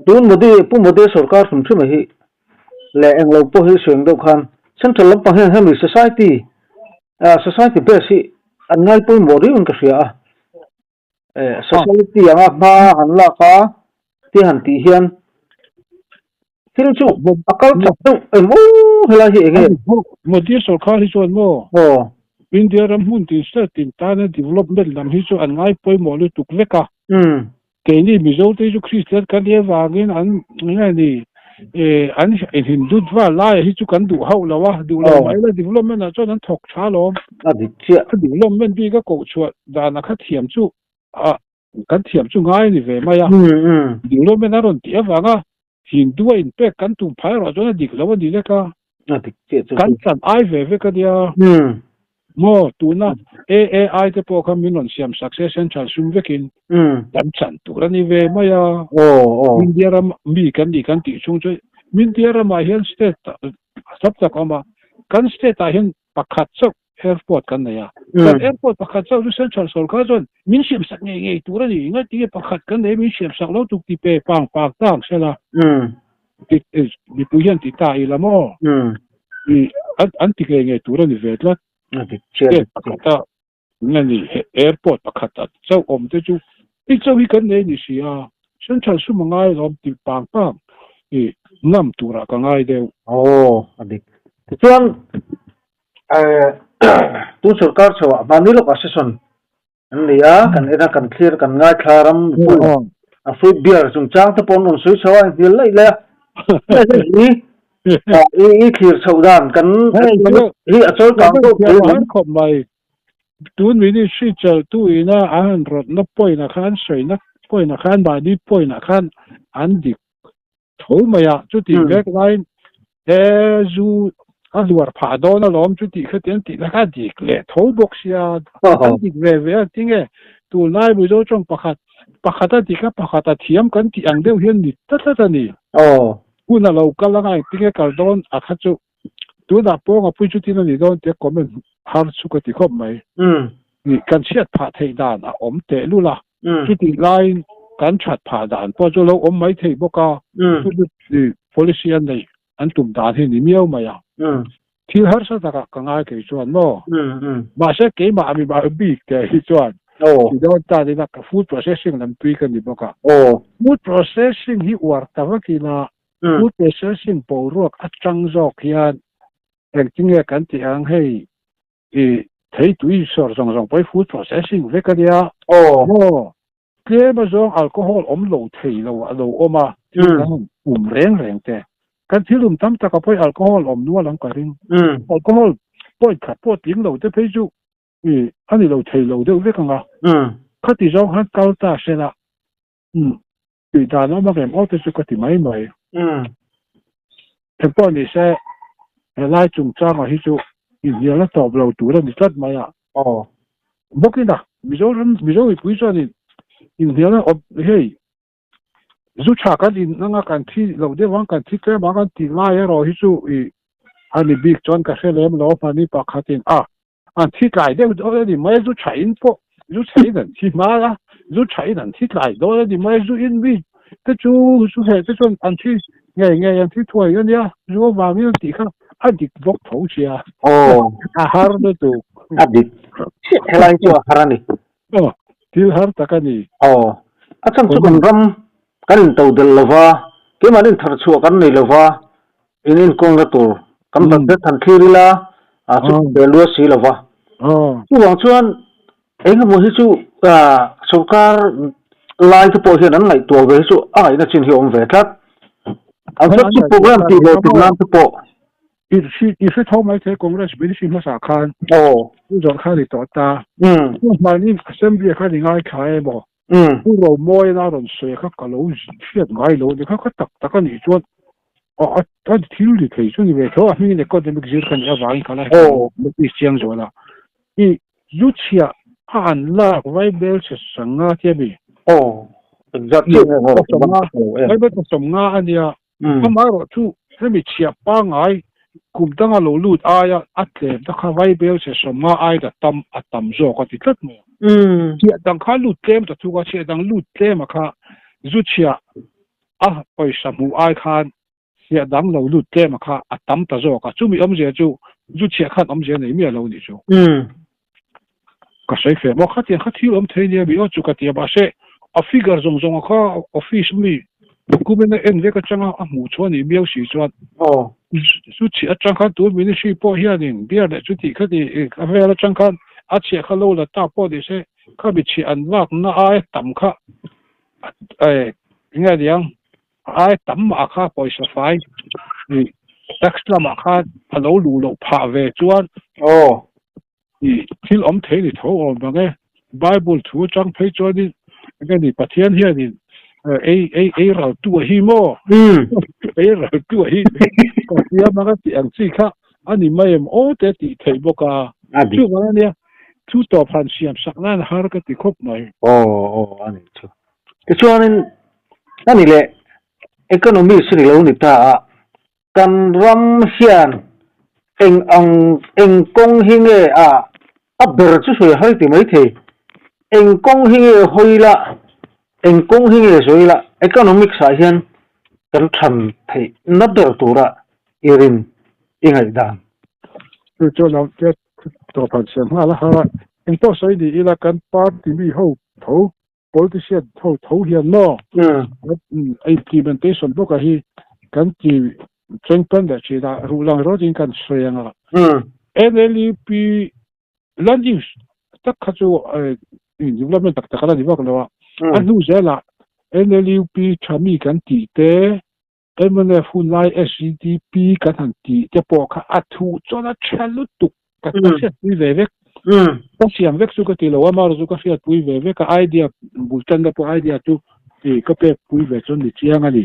तुम मदे सरकार सुनथि महि ले एंगलो पो hi swing do khan central lam pang he society besi angai poi mori un ka sia society anga ma hanla ka ti han ti hian tin chu akal chaptu emo hela hi ege modi sarkar hi chon mo India ram hun ti state tin ta na development lam hi chu angai poi mo lu tuk veka ke ni mizo te ju christian kan ye wagin an ni an hindu dwa la hi chu kan du hau lawa du la mai la development na chon an thok cha lo adikchia development bi ka ko chu da na kha thiam chu kan thiam chu ngai ni ve ma ya development na ron ti awanga hindu impact kan tu phai ro chon dik lawa di le ka adikchia kan san ai ve ka dia mo tu na ai te po kam minon siam succession chal sum vekin dan chan tu rani ve ma ya India ram mi kan di kan ti chung choi India ram ma hian state sab tak ama kan state a hian pakhat chok airport kan na ya kan airport pakhat chok central sarkar chon min siam sak nge tu rani ngai ti pakhat kan nei min siam sak lo tu ti pe pang pak tang sela ti pu hian ti ta i la mo an ti nge tu rani ve tla pakata ngani airport pakata chau om te chu I chau hi kan nei ni sia central su mangai lom ti pang ngam tura ka ngai deu adik chuan tu sarkar chawa mani lo assession an lia kan era kan clear kan ngai tharam a food beer chung chang te pon on sui chawa dil lai la I clear chaudan kan hi achol kang to khop mai tun mi ni shi chal tu ina an rot na poi na khan sei na poi na khan ba ni poi na khan an dik thol maya chu ti vek line zu a luar pha do na lom chu ti khaten ti la ka dik le thol box ya an dik ve tinge tu nai bu do chong pakhata ti ka pakhata thiam kan ti ang deu hian ni ta ni kuna lo kala ngai tinge kal don a kha chu tu na po nga pu chu ti na ni don te comment har chu ka ti khop mai ni kan siat pha thei dan a om te lu la chu ti line kan chat pha dan po chu lo om mai thei boka chu ti policy an nei an tum dan he ni miau mai ya thil har sa ta ka ngai ke chuan mo ma se ke ma mi ba bi ke hi chuan ti don ta ni na ka food processing lam tui kan ni boka food processing hi war ta wa ki na food processing po ruak atang jok hian eng tinge kan ti ang hei thei tui sor jong poi food processing ve ka dia ke ma jong alcohol om lo thei lo oma reng te kan thilum tam ta ka poi alcohol om nuwa lang ka ring alcohol poi khat po ting lo te phei chu ani lo thei lo de ve ka nga khati jong han kal ta sela ti da no ma gem auto chu ka ti mai te po ni se lai chung chang a hi chu I la top lo tu ra ni tat ma ya bokina mizo I pui cho ni in la hey zu cha ka din nga kan thi lo de wang kan thi ke ma kan ti la ya ro hi chu ani big chon ka selem lo pa ni pa khatin an thi kai de do ni mai zu chain po zu chain dan thi ma la zu chain dan thi kai do ni mai zu in bi te chu su he te chon an thi nge an thi thoi yo ya zu wa mi ti kha adik bok thau sia har de tu adik helai chu harani til har takani acham chu ram kan to del lova ke manin thar chu kan nei lova inin kong la tur kam ta than khirila chu belwa si lova chu wang chuan enga mo hi chu sarkar lai tu po hian an lai to ve chu ai na chin hi om ve tlat an chu program ti lo tu nam tu po if it how my take congress British in Masa Khan zo khali to ta ma ni assembly khali ngai khai bo ro moi na ron se kha ka lo fiat ngai lo ni kha tak ni chuan ta thil li thei chu ni ve tho mi ne ko de mi jir kan ya wang kala mi chiang zo la I zuchia an la vai bel se sanga te bi exactly vai bel to som nga ania ma ro chu mi chia pa ngai คุมตั้งเราลูดอายอัดเต็มถ้าเขาไว้เบลเสียสมาอายแต่ตั้มโจก็ติดตัดมือเสียดังเขาลูดเต็มแต่ทุกเสียดังลูดเต็มอะค่ะจุดเสียไปสมูอายคันเสียดังเราลูดเต็มอะค่ะตั้มแต่โจก็จู่มีอมเสียจู่จุดเสียคันอมเสียไหนมีเราดิจู่ก็ใช้เฟรมว่าเขาเตียนเขาที่อมเทียนมีว่าจู่ก็เตียบาเช่ฟิกเกอร์จงเขาออฟฟิศมีกูเป็นเอ็นเวก็จังหมู่ชวนนี่มีเอาสีชวนสุดที่จังคันตัวมีนี่ชีพอเฮียดินเบียร์เลยสุดที่เขาดีเวลาจังคันอาเชียเขาโลละตาพอดีเช่เขาบิชีอันว่าน่าไอ้ต่ำเขายังไงเดียงไอ้ต่ำมาค่ะปล่อยสไฟนี่เท็กซ์ละมาค่ะฮัลโหลลูโลพาเวชวนนี่ที่อมเทนี่โถอมบางไงไบเบิลถูจังเพจวนนี่ก็นี่ปะเทียนเฮียนี่เราตัวฮีโมเราตัวฮีก็เสียมาก็เสียงสิค่ะอันนี้ไม่โอ้แต่ที่เทบกาช่วงนั้นเนี่ยชุดต่อพันเสียมสักนั้นหาก็ติดครบหน่อยอันนี้ชัวแต่ช่วงนั้นนั่นนี่แหละอีโคโนมีสิ่งเหล่านี้ตากันรำเฮียนเอ็งกงหิงอับเบอร์ช่วยให้ติไม่เทเอ็งกงหิงหอยละเอ็งกงหิงสวยละอีโคโนมิกสายเฮียนกันทำเทนับเดอร์ตัวละอีรินยังไงดังคือจนเราจะต่อพันเสียมหาละเอ็งต้องใช้ดีอีละกันปาร์ตี้มีเขาโถ politician โถเฮียนเนาะimplementation พวกที่กันที่เชิงต้นเดี๋ยวชีดารูลังรถยิงกันเสียงละNLP ลันยิงตักขจูอยู่แล้วมันตักกันดีว่ากันว่าอันนู้นเสียละ NLP ชามีกันตีเตMNF ไล SDP กันทันทีจะบอกค่ะอัตุจนเชลุตุกกันเสียปุยเวกก็เสียงเวกสุกติเราว่ามาสุกเสียปุยเวกก็ไอเดียบุตรนั่นก็ไอเดียตุก็เป็นปุยเวจนดิเชียงali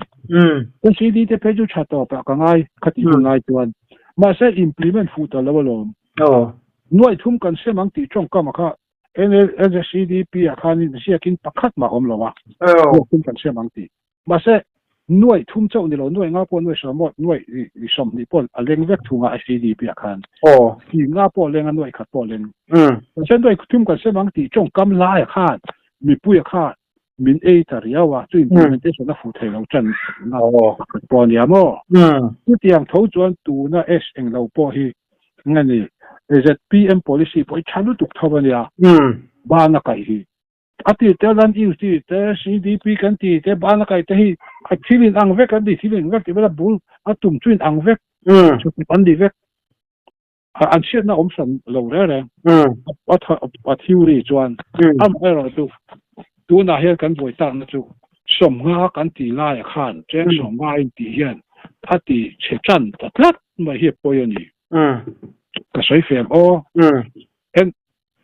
ก็สิ่งที่จะเป็นจุดชัดต่อไปก็ง่ายขัดอยู่ง่ายตัวมาเสีย implement ฟูตแล้วว่าลมหน่วยทุ่มกันเสียมังตีจงก็มาค่ะ SDP อาคารนี้เสียกินปักขัดมาอมแล้วว่าทุ่มกันเสียมังตีมาเสียหน่วยทุ่มเจ้านี่เราหน่วยงาปนหน่วยสมบัติหน่วยสมนิปนเล็งเวกทุ่งSDP อาคารที่งาปนเล็งหน่วยขัดปนเล็งเช่นด้วยทุ่มกันเสียมังตีจงกำลายอาคารมีปุยอาคารมินตาริยาว่าจุด implementation นะฟูเทเราจันปอนยามที่ที่ยังทจวนตูน่ะเองเราพอที่งั้นนี่PM policy พอชันตุกทวันยาบ้านนักไอ้อาทิตย์เท่านั้นอีกที่แต่ CDP กันที่แต่บ้านนักไอ้ที่ที่ลินอังเวกกันที่ลินเวกที่เวลาบุลตุ่มจุนอังเวกชุดปันดีเวกอันเช่นน่ะสันเราเลยว่าทิวรีจวนเราดูน่าเห็นกันบ่อยตั้งนะจูสมงากันตีไล่ขันแจ้งสมงาอินตีเห็นถ้าตีเชจันตัดลัดมาเหียบปอยนี่ก็ใช้เฟมเห็น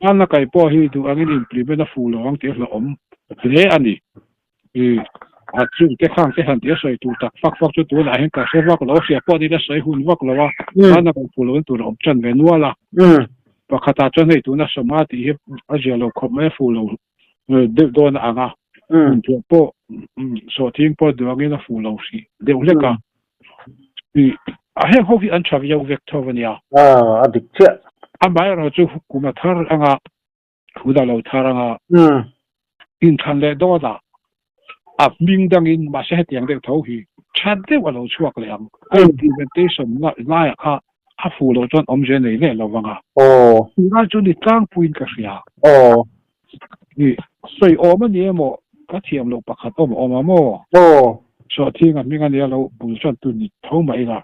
อันนักไก่ปอฮีดูอันนี้อิมพลีเมนต์ฟูลองเทียละเรื่องอันนี้อาจจะแค่ข้างแค่หันเทียใส่ตัวตักฟักจุดตัวไหนเห็นก็เสียว่าก็เราเสียปอนี่ได้ใส่หุ่นว่าก็เราว่าอันนักไก่ฟูลองตัวเราจันเวนว่าละปกติจันให้ตัวน่ะสมาธิอาจจะเราคอมไม่ฟูลองโดนอ่างตัวปอสอทิ้งปอดูอันนี้นะฟูลองสิเดี๋ยวเรื่องกันเห็นเขาที่อันชอบยาวเวกทวันยาอดีตเชื่ออันบ่ายเราจะคุมทาร์อ่ะคุดาเราทาร์อ่ะอินทันเลดอดอ่ะมิงดังอินมาเสียอย่างเด็กเท่าที่ชัดเดียวว่าเราช่วยกันยังimplementation น่าอ่ะฟูเราจนอมเจนเลยเราว่าเราจนนี่ตั้งพูนกันเสียนี่所以我们也冇嗰條路白客都冇嘛麼？昨天啊，邊間嘢路本身對你好美啦。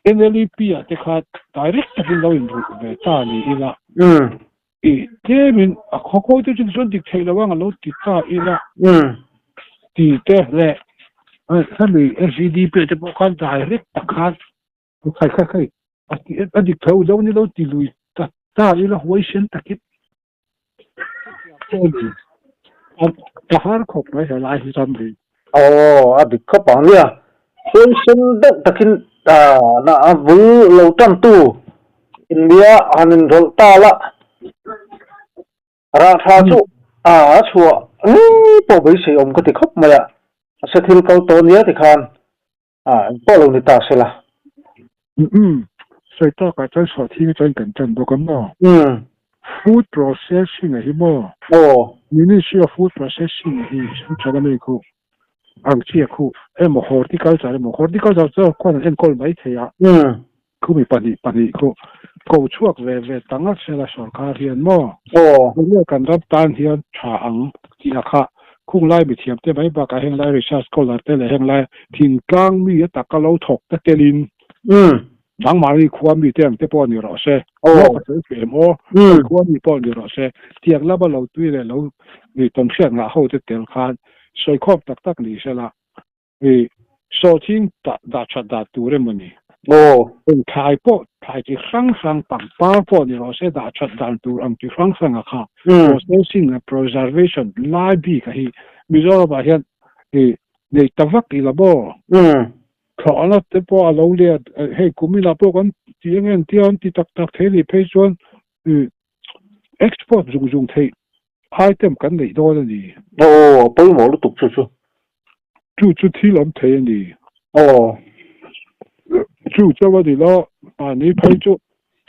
NLP 啊，即刻 direct 邊度人會打你啦。這邊啊，佢都真想直情啦，我攞跌打你啦。跌得咧，他哋 SDP 就冇看 direct 打卡，係，啊直頭就你攞跌落打你啦，危險特別。จะหาขบไม่ใช่ลายที่ทำดีอดีตขบปังเนี่ยเป็นสิ่งเด็กตะกินน่ะวูเราตั้งตู้อินเดียอันนั้นรถตาละราคาจุชัวพอไปเสียก็ติดขบมาละเสถียรเขาตัวนี้ติดขันพอเราในตาเสละ所以大概在所听真跟真多个嘛。food processing 啊，嘛。你那需要 food processing 像这个那个，这个，么 horticulture 么 horticulture 这可能可买起啊。佢咪辦理個構築嘅等下先啦，上卡先麼？咁呢個近得單先查硬啲啊卡，空拉咪貼啲咪把個興拉 research 個啦，啲嚟興拉田間咪一大家老托得啲鏈，等埋你庫咪啲人啲幫你落些，我唔使麼？庫咪幫你落些，啲人拉把老堆嚟老你當先牙好啲掉卡，所以確得你先啦，所天打出打到咧問你。เป็นขายพวกขายที่ข้างๆปังป้าพวกนี้เราเสียดายชัดดันตัวที่ข้างๆอะค่ะ processing and preservation หลายปีก็ฮีมีเรื่องแบบนี้ในตะวักอีละบ่เขาอันนั้นแต่พอเราเรียนให้กูมีละพวกกันที่เงินที่อันที่ตักเทลีเพย์ส่วนexport จุงๆเทไอเทมกันเลยตัวนี้ไปหมอรู้ตุกจู่ที่ลำเทนี่就这个的咯，你拍出，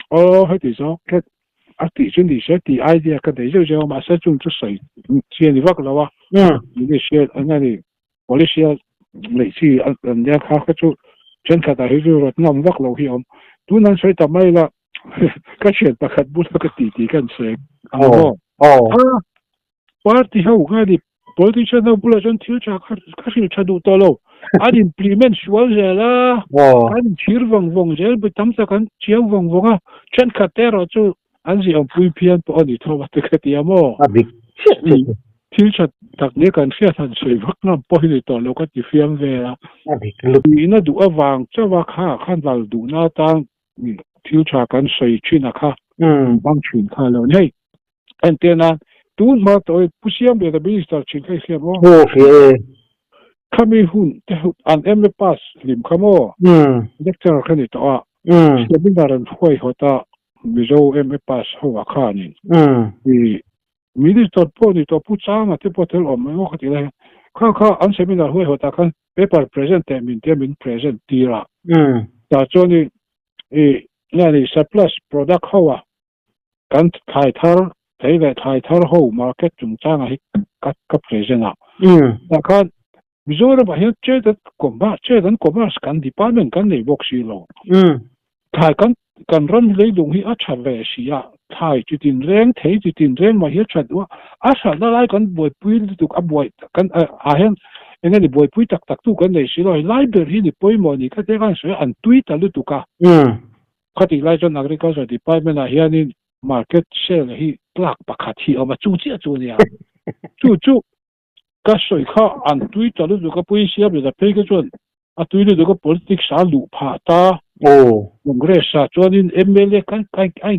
喺地上，地上地些地 idea， 个地就马上种出水，先你发个啦哇，你那些那里，我那些类似人家他就真卡大就说那么发落去都能水得咪啦，个钱不看不那个地跟水，我地下我看的。politician 都不了真挑查开始查到到咯implement 说着啦cheer 旺着不当时看cheer 旺啊真卡得了就安是用配片不你头这个点么挑查特你看些他水不那不会到了个地方的啦你那ดู旺这ว่า看到ดู那当你挑查กัน水去那看帮群看了嘿 and thenดูมาตัวผู้เชี่ยวชาญ的 minister ชิงให้เสียมั้งข้ามีหุ้นแต่อันไม่pass ลิมข้ามั้งเด็กจะรักนี่ตัวเสียบินดารันห่วยหัวตาไม่รู้ไม่pass หัวข้านี่minister พวกนี่ตัวผู้จ้างที่พอเทลออกมาว่าเขาที่ไรข้าอันเสียบินดาห่วยหัวตากัน paper present แต่มิน present ตีละแต่จนนี่ surplus product เขากันขายท่า睇嚟太好 market 仲爭係急嚟先啦。但係唔少人話要借得講乜緊 department 緊嚟work 事咯。但係緊人你用去一齊嚟事啊，睇住電鈴睇住電鈴咪一齊話一齊拉緊會背到會緊係因為你會背特都緊嚟事咯 ，library 你背冇你嗰啲間水人堆得都度㗎。佢哋拉咗嗱啲嗰個 department 啊，喺呢 market share 係black 白卡提啊嘛，做呢啊，做，個水卡按對就你個背時啊，就配個準，對你個 politics 啥路拍打，用嗰啲啥做啲 MLA kan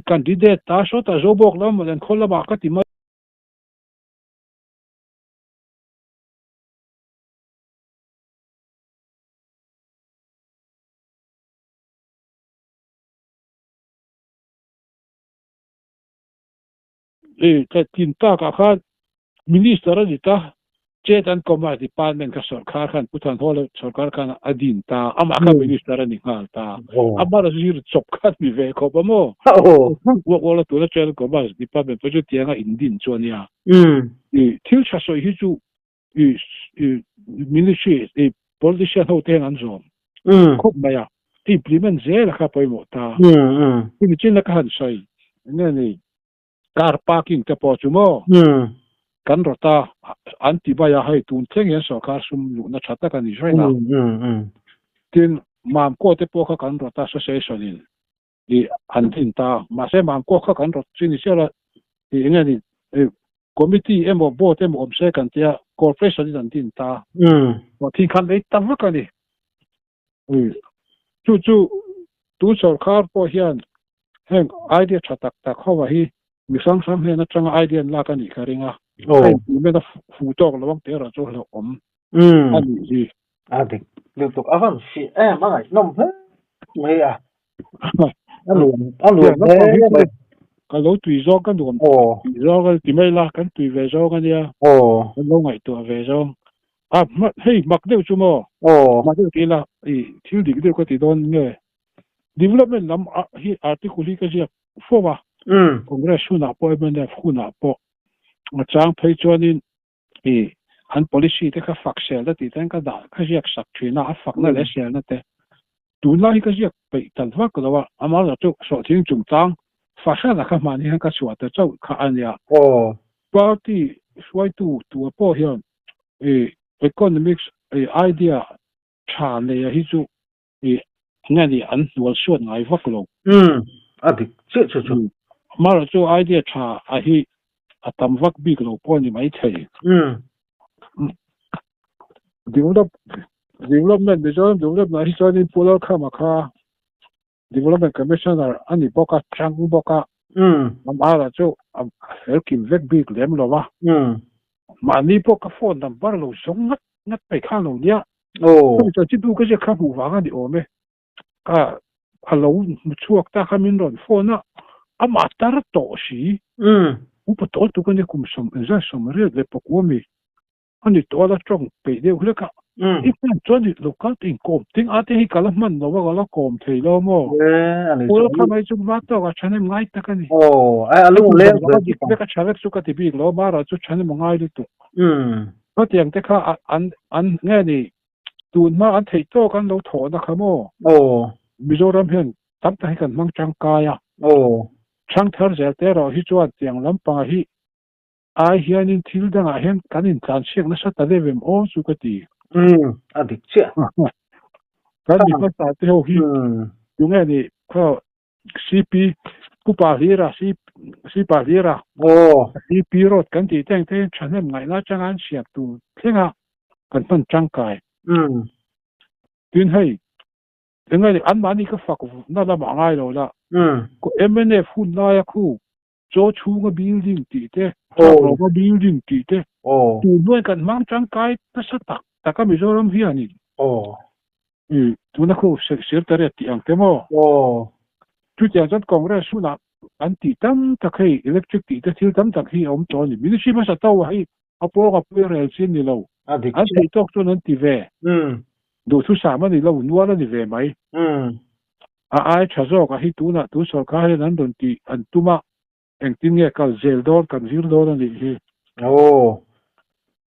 candidate 打所打做博啦，冇人可能話個點啊。在tinta ก็คัน minister นี่ตาเจตันก็มา department กับสภาคันผู้ทันโหลสภาคันอดินตาอามาคัน minister นี่ฮาตาอามาสิรจบคันมีเวคอบมั้งว่าละตัวละเจตันก็มา department ก็จะเตียงอินดินจวนเนี่ยที่ชาสอยที่จูministry politician เขาเตียงอันจอมครบไหมอ่ะ implement เจละครับไปหมดตาที่มีจริงละกันใช่นี่car parking จะพอจุโมกันรถตาอันที่บายให้ตุนเที่ยงยันสอการซุ่มลุนชัดตะกันนี่ใช่ไหมที่มามก็จะพอกันรถตาสุเสยส่วนนี้อันที่ตามาเสมามก็กันรถสิ่งนี้เชื่อละที่ยังไงนี่committee บ่เต็มอมเสกันที่ corporation นี่อันที่ตาว่าที่คันได้ตั้งว่ากันนี่จู่ตุนสอการพอเฮียนแห่งไอเดียชัดตะเข้าว่าฮีมีสังเห็นนะจังไอเดียลากันอีกครั้งอ่ะไม่ต้องฟูตอกระวังเตะระโจแล้วอันนี้ดิเรื่องตัวอวันสิมาไงน้องไม่อ่ะอันหลวงก็รู้ตุยโจกันดูตุยโจกันที่ไม่ลากันตุยเวโจกันเนี่ยมันรู้ไงตัวเวโจเฮ้ยมักเดียวชั่วโมงมักเดียวทีละที่ดีเดียวก็ติดโดนเงี้ย development lam hi article hi ka sia fowa congress na appointment of khuna po chang phei chuanin an policy te ka faksel da ti tan ka da ka sia sak thina a fak na le sel na te tu la hi ka sia pe tan wa ka wa ama la chu so thing chung tang fa sha na ka mani han ka chwa te chau kha an ya party swai tu po hian economics idea cha le hi chu nga di an wal shot ngai vak lo adik chu mara chu idea cha a hi atam vak big lo po ni mai thai development develop na hi chani polar khama kha development commissioner ani boka chang boka mara chu helkim vek big lem lo wa mani boka phone number lo song ngat pe kha lo nia chu chi du ka je kha bu wa ga di o me ka alo chuak ta khamin ron phone na ama tar to shi upo to tu kan kum som za som re le pokomi ani to la trong pe de huleka ipan choni local in kom ting ate hi kala man no wa la kom thei lo mo ani pul kha mai chu ma to ga chane ngai ta kan ai alu le de ka chavek su ka ti bi lo ma ra chu chane mo ngai lu tu ko tiang te kha an nge ni tu ma an thei to kan lo tho na kha mo mizoram hen tam ta hi kan mang chang ka ya chang thar zel te ro hi chuan tiang lam pa hi ai hianin thil danga hen kanin tlan siak na sa ta levem o chu ka ti adik che kan ni pa ta te ho hi yu nge ni kho cp pupa hira cp hira cp rot kan ti teng te chanem ngai na chang an siap tu thenga kan pan chang kai tin hei tenga ni an mani ka fak na la ma ngai lo la ko mnf hun na ya khu cho chu ga building ti te ro ga building ti te tu noi kan mang chang kai ta sa ta ka mizoram hi ani tu na khu sir tare ti ang te mo tu tiang chan congress su na an ti tam ta kai electric ti te thil tam tak hi om to ni mi si ma sa taw hi apo ga pure sin ni lo an ti tok tu nan ti ve do tu sa ma ni lo nuwa la ni ve mai ai chazo ka hi tu na tu so ka he nan don ti an tu ma eng tin nge kal zel dor kan zir dor ni hi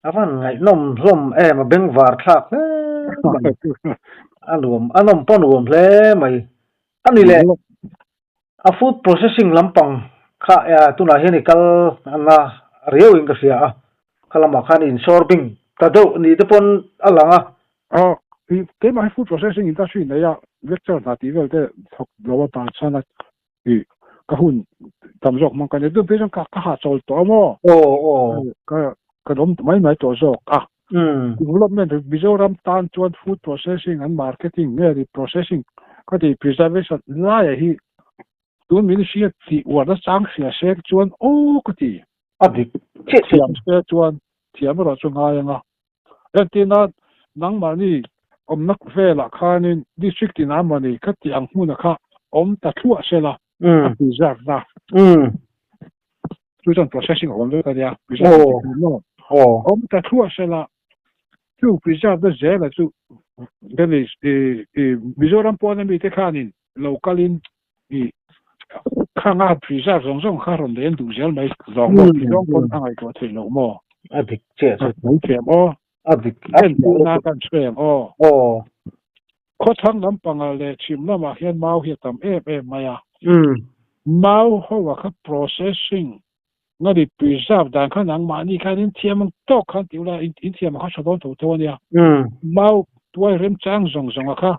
avan ngai nom rom ma beng var thak anom pon rom hle mai ani le a food processing lampang kha ya tuna henical ana riau ing ka sia kalama khan in sorbing ta do ni te pon alanga ke mai food processing industry na ya lecture na ti vel te thok lo pa chana ka hun tam jok man kan du pe jong ka ha chol to mo ka dom mai to jok development mizoram tan chuan food processing and marketing ne processing ka ti preservation la ya hi tu min shi ti wa da chang sia sek chuan ka ti adik che chuan thiam ro chu nga nga entina nang mani nak ve la khanin district in amani ka ti ang huna kha ta thua sela preserve na tu processing on le ka ya ta thua sela tu preserve da zela tu denis mizoram pon mi te khanin localin khanga preserve zong kharon den du zel mai zong pon ai ko the lo mo adik che mo adik na kan swem ko thang lam pangale chim na ma hian mau hi tam maya mau ho wa kha processing ngari preserve dan khan ang mani khanin thiam to khan tiula in thiam kha sodon to to nia mau tuai rem chang zong kha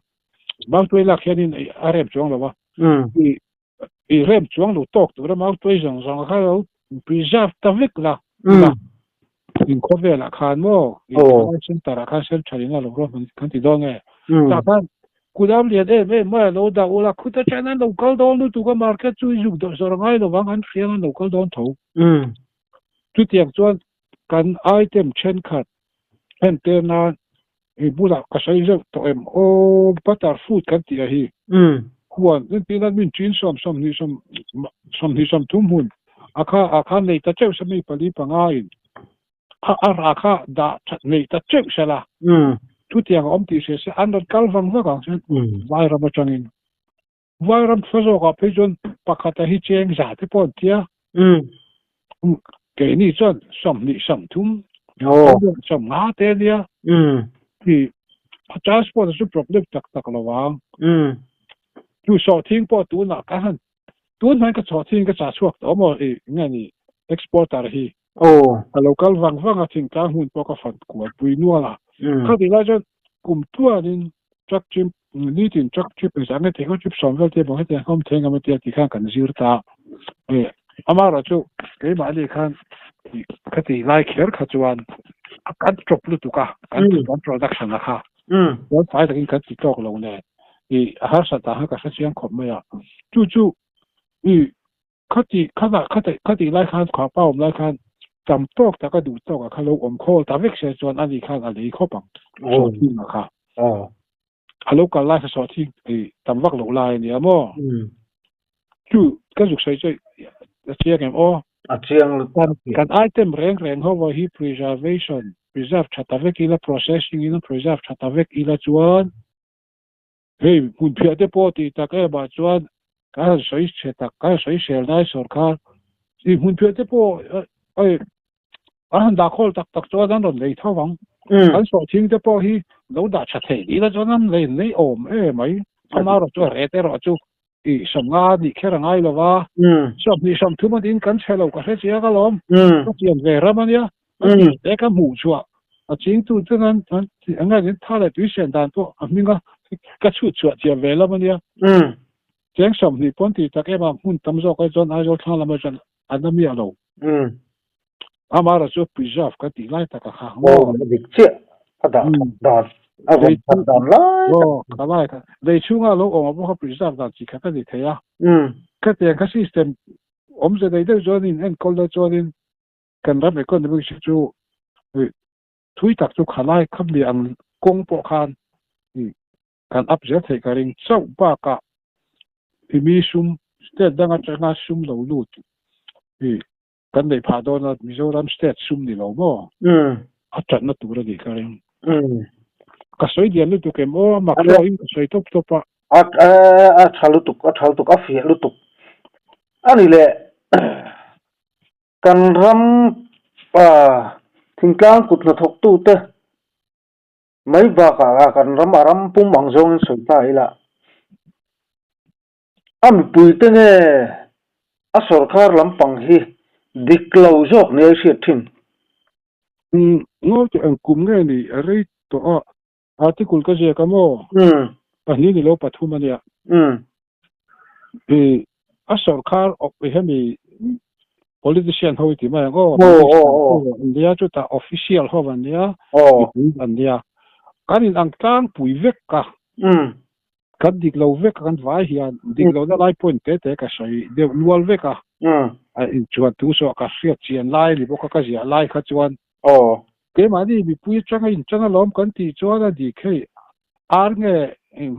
mau tuai la khianin arem chong lo wa i rem chong lo tok to mau tuai zong kha preserve tavik la in kovela khan mo in tara khan sel chalina lo ro kan ti donge ta kan kudam lian ma lo da ola khuta chana local don tu ka market chu ju do sorangai lo wang han fiang local don tho tu tiang chuan kan item chen khat hen te na e bula ka sai zo to butter food kan ti hi huan tin na min chin som ni som tum hun akha nei ta cheu sami pali pangai akha da nei ta cheu sala tu tiang om ti se an kalvang wa gang vai ra ma changin Varam fazo ka pijon pakata hi cheng za te pon tia ke ni chon som ni som thum som nga te dia thì transport su problem tak tak lawang tu so thing po tu na ka han tu na ka so thing ka cha chuak to mo e ngani exporter hi local wang a thing ka hun po ka fan ku pui nu la ka di la jon kum tuanin truck chim ni tin truck chip sa ne te ko chip som vel te bo he te hom theng am te ti khan kan zir ta e amara chu ke ma li khan ka ti like her ka chuan kan drop lu tu ka kan production na kha wọ́n phải là cái chỉ tốt lâu nè thì har sa ta ha ka sa chiang khom ma ya chu khati lai khan khwa pa om lai khan tam tok ta ka du tok ka lo om kho ta vek se chuan ani khan ali kho pang so ti ma kha alo ka lai sa ti tam vak lo lai ni amo chu ka juk sai chai chiang em kan item reng ho wa hi preserve chatavek ila processing ila preserve chatavek ila chuan hei mun phia te poti ta ka ba chuan ka soi che ta ka soi sel dai sarkar i mun phia te po ai han da khol tak tak chuan an lei thawang an so thing te po hi lo da cha the ila chuan an lei om mai ama ro chu re te ro chu i samnga ni khera ngai lawa sob ni som thuma din kan chelo ka se chia ka lom ka chiam ve ramania e ka mu chua a ching tu chuan an anga ni tha la tu sian dan to a minga ka chu chua chia ve la mania cheng som ni pon ti ta ke ma hun tam zo ka chon a zo thla la ma chan anami alo amara chu preserve ka ti lai ta ka kha mo dik che ada da a ve da lai ka lai ka dei chunga lo o ma bo preserve da chi ka ta di thaya ka te ka system om ze dei de zo nin en kol da zo nin kan ra me kon de chi chu thui tak chu khalai kham li ang kong po khan kan up je thei ka ring chau ba ka mi sum state danga changa sum lo lut kan dei pha do na Mizoram state sum ni lo mo a chat na tu ra di ka ring ka soi dia lu tu ke mo ma ko in ka soi top top a chalu tuk a fi lu tuk ani le kan ram thingkang kut na thok tu te mai ba ka kan ram pum mang zong soi ta ila am pui te nge a sarkar lampang hi diklo jok ne si thin no te an kum nge ni rei to article ka je ka mo pani ni lo pathuma nia a sarkar op hemi politician ho ti ma India chu ta official ho ban nia India kanin ang tang pui vek ka kan diklo vek kan vai hian diklo na lai point te ka sai de nual veka in chuan tu so ka sia chian lai li bo ka zia lai kha chuan ke ma ni bi pui changa in changa lom kan ti chuan a di khei ar nge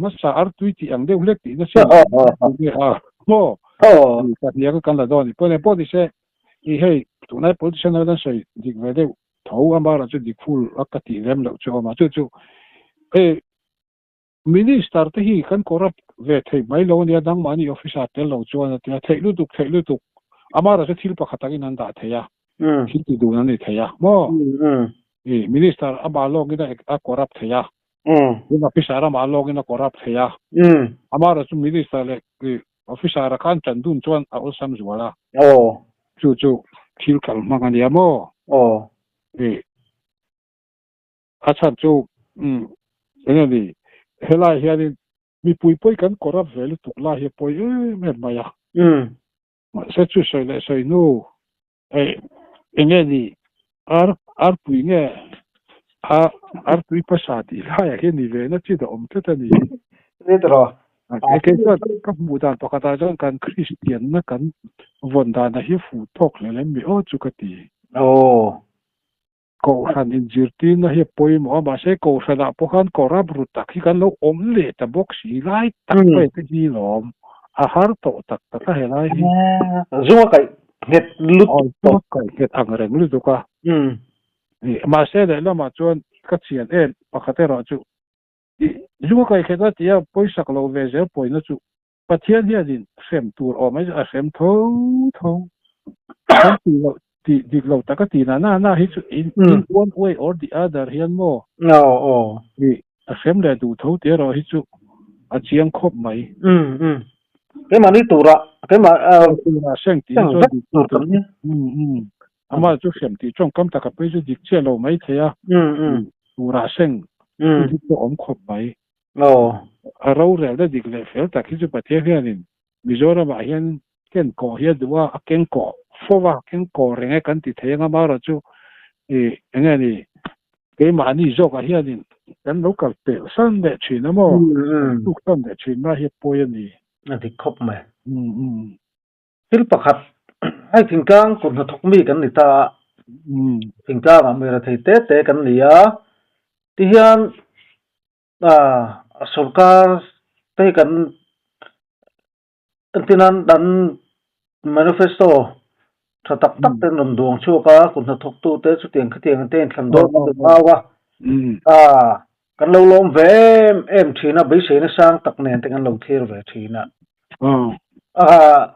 masa ar tuiti ang de hulek ti na se mo ka nia ka kan la do ni po di se i hei tu nai politician na sai dik ve de thau amara chu dik ful akati rem lo chu ma chu minister te hi kan corrupt ve thei mai lo nia dang mani officer tel lo chuan tia thei lu tuk amara se thil pa khataki nan da theya thil ti du nan ni theya mo minister aba lo gina a corrupt theya ina officer ama lo gina corrupt theya amara chu minister le officer kan chan dun chuan a osam zuala chu thil kal mangania mo achan chu enani helai hianin mi pui kan corrupt velu tukla hi poi me maya se chu sai no engeni ar pui nge ar pui pasati la ya ke ni ve na chi da om ta ni ne dro ke ka mu dan to ka ta jon kan Christian na kan von da na hi fu tok le mi o chu ka ti ko han in jirtin na hi poi mo ba se ko sana po han corrupt rutak hi kan lo om le ta box hi lai tak pe te hi lom a har to tak ta helai hi zuwa kai net lut to kai het angre lu to ka ma se de la ma chuan ka chian pakhatera chu zuwa kai kheta tia poisa klo ve je poi na chu ประเทศเนี่ยดิเข็มตัวออกไม่เข็มโถตีเราตีเราแต่ก็ตีหน้าฮิตin one way or the other เฮียนโมนี่เข็มเลยดูเท่าเดียวเราฮิตอาเจียงครบไหมcái mà đi tủ ra cái mà ตัวเส้นตีตัวอามาจุเข็มตีจ้องกำตะกับไปจุดิเชี่ยเราไม่เทียตัวเส้นที่ตัวอมครบไหมเราเรียกได้ดิเลยเฟลแต่ที่จุประเทศเนี่ยนี่มิโซราบะเฮียนเก่งก่อเฮียดูว่าเก่งก่อเพราะว่าเก่งก่อเรื่องกันติเทียงมาเราจุยังไงนี่เกี่ยมานี่โจกเฮียนี่กันลูกกับเตะสั้นเด็ดชินนะมั้งลูกสั้นเด็ดชินมาเฮียป่วยนี่นั่นที่ครบไหมที่ประคับให้ถึงกลางคนทุกมีกันนี่ตาถึงกลางมีอะไรเตะกันนี่ที่เฮียนสุรการเตะกันที่นั้นดัน manifesto ถ้าตักเป็นลำดวงชั่วก็คนทุกตู้เตะสุดเตียงขึ้นเตียงกันเต้นคำโดนมันเป็นว่ากันเราลงเวมทีน่ะไม่ใช่ในสร้างตักเนียนแต่กันเราเที่ยวเวทีน่ะ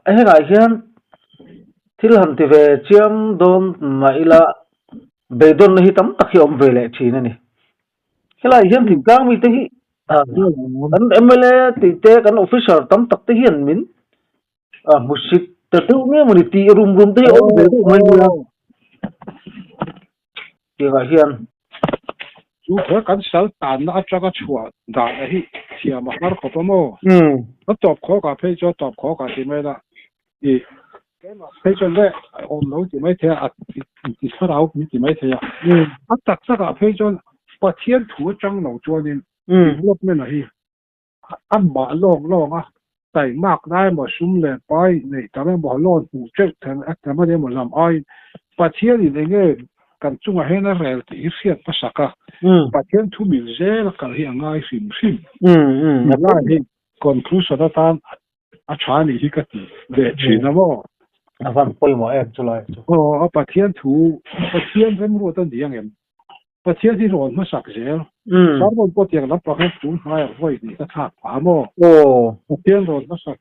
ไอ้ไงเฮียนที่เราหันที่เวเจียมโดนมาอีละเบดอนนี่ตั้มตักยอมเวเลทีนั่นนี่เฮ้ยเฮียนที่กลางมีที่อันMLAที่เตะกันออฟฟิเชียลตั้มตักที่เฮียนมินมุสิตแต่ตัวนี้มันที่รุมที่โอ้เบดมันเนี่ยเฮียน主要กัน小蛋那这个错蛋的是嘛那个不么那做可个配做做可个是咩啦配做咧我老是咩睇啊你出老你是咩睇啊特色个配做把天土张老做呢落咩啦马浪啊แต่มากได้หมดซุ่มเลยไปนี่ทำให้บ่ร้อนหูเจ็บทำให้หมดลำไอประเทศนี่เงี้ยกันจุงให้น่าเร็วที่เสียภาษากะประเทศทุบิเจลกันที่ง่ายสิมง่ายที่คนครูสอนตานอาจารย์นี่ก็ตีเด็ดชินะบ่ฟังไปหมอจุเลยประเทศเป็นรู้ตั้งแต่ยังไงประเทศที่ร้อนมาสักเจลสามคนก็เตียงรับประกันสูงหายไว้นี่ก็ขาดความประเทศร้อนมาสัก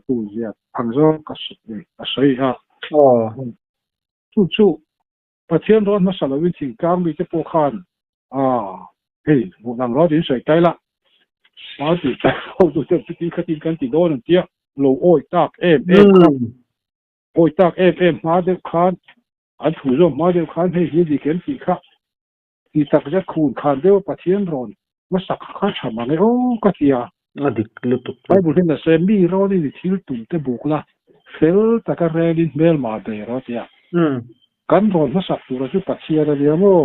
ตูเจียพังโซก็สุดเลยก็สวยจู่ประเทศร้อนมาสักวิธีการมีจะปกครองเฮ้ยพวกนังร้อนดีใส่ใจละมาติดแต่เขาดูเจ้าพิธีคดีกันติดโดนเตี้ยโลโอ้ยตากโอ้ยตากมาเดือดขันอันถูกมาเดือดขันให้เฮียดีเข็นปีค่ะที่ตักจะคูณขันเดียวประเทศร้อนมาสักข้าฉมาเลยโอ้ก็เสียดิกลุตุไปบุญเนี่ยเซมีร้อนนี่ที่ตุ่มเตบุกละเฟลตะการเรลินเมลมาเดียร์เสียกันร้อนมาสักตัวจุปัจเจียระเดียวมั้ง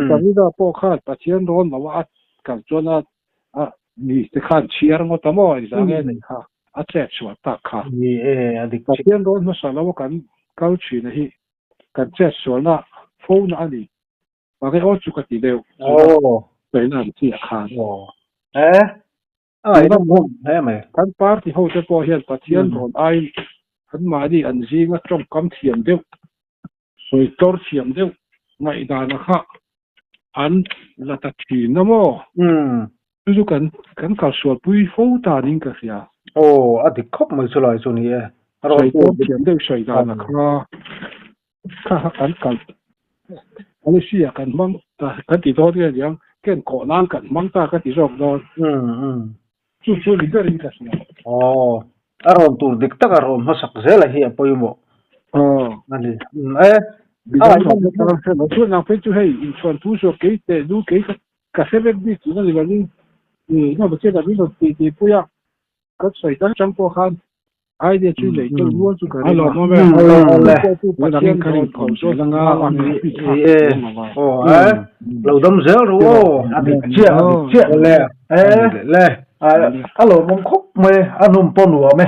ตอนนี้เราพอขาดปัจเจียร้อนมาว่ากันจนนี่จะขาดเชียร์งอตามอยสังเกตนี่ค่ะอาเจ็บชวตักค่ะนี่ดิปัจเจียร้อนมาสักแล้วกันเกาชีนะฮิกันเจ็บชวนะฟูน่ะนี่บางทีโอ้จุกติเดียวเป็นอันที่ขาดต้องมุ่งไหมกันปาร์ตี้เขาจะพอเห็นปัจเจียร้อนไอขันมาดิอันซีก็จ้องกำเทียมเดียวสวยตัวเทียมเดียวไม่ได้นะคะอันละตัดทีนะโมดูกันเขาสวดปุยฟูตานิ่งก็เสียดิครบมือสลายส่วนนี้สวยตัวเทียมเดียวสวยได้นะคะอันกันอันนี้เสียกันมั่งแต่ติดตัวที่ยังเก่งก่อนั่งกันมั่งตาก็ติดรอบโดนช่วยลิเดอร์นี่ก็เสียอารมณ์ตัวเด็กตั้งอารมณ์มาสักเซลเฮียปุยโมนั่นเลยเราช่วยนางเพชรให้อินชวนทุกส่วนเกี่ยแต่ดูเกี่ยกับเซเว่นดิสนั่นเลยนี่น่าจะเชื่อแบบนี้เราตีปุยก็ใส่ตั้งจังพวกเขาไอเดียช่วยเลยจะรู้ว่าสุขอะไรมาแบบประเทศเขาของส่วนงานเราดมเซลรู้อันนี้เชื่อเลยฮัลโหลมงคุกไหมอันนุ่มปนหัวไหม